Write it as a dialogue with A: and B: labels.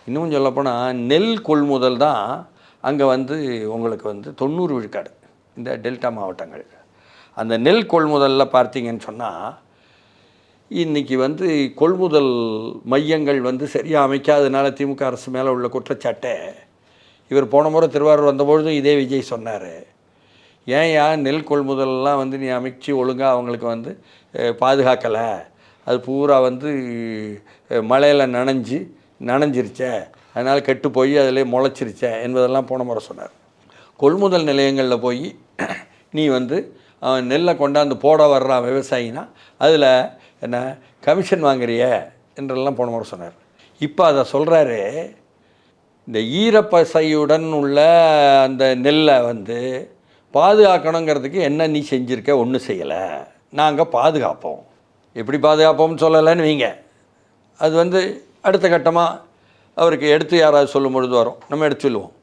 A: இன்னும் சொல்லப்போனால் நெல் கொள்முதல் தான் அங்கே வந்து உங்களுக்கு வந்து 90 விழுக்காடு இந்த டெல்டா மாவட்டங்கள். அந்த நெல் கொள்முதலில் பார்த்தீங்கன்னு சொன்னால் இன்றைக்கி வந்து கொள்முதல் மையங்கள் வந்து சரியாக அமைக்காததுனால திமுக அரசு மேலே உள்ள குற்றச்சாட்டை இவர் போன முறை திருவாரூர் வந்தபொழுதும் இதே விஜய் சொன்னார். ஏன் நெல் கொள்முதல்லாம் வந்து நீ அமைச்சு ஒழுங்காக அவங்களுக்கு வந்து பாதுகாக்கலை, அது பூரா வந்து மழையில் நனைஞ்சிருச்சே, அதனால் கெட்டு போய் அதிலே முளைச்சிருச்சே என்பதெல்லாம் போன முறை சொன்னார். கொள்முதல் நிலையங்களில் போய் நீ வந்து நெல்லை கொண்டாந்து போட வர்றான் விவசாயினா அதில் என்ன கமிஷன் வாங்குறிய என்றெல்லாம் போன முறை சொன்னார். இப்போ அதை சொல்கிறாரு, இந்த ஈரப்பசையுடன் உள்ள அந்த நெல்லை வந்து பாதுகாக்கணுங்கிறதுக்கு என்ன நீ செஞ்சுருக்க? ஒன்றும் செய்யலை, நாங்கள் பாதுகாப்போம். எப்படி பாதுகாப்போம்னு சொல்லலைன்னு வைங்க, அது வந்து அடுத்த கட்டமாக அவருக்கு எடுத்து யாராவது சொல்லும் பொழுது வரும், நம்ம எடுத்து சொல்லுவோம்.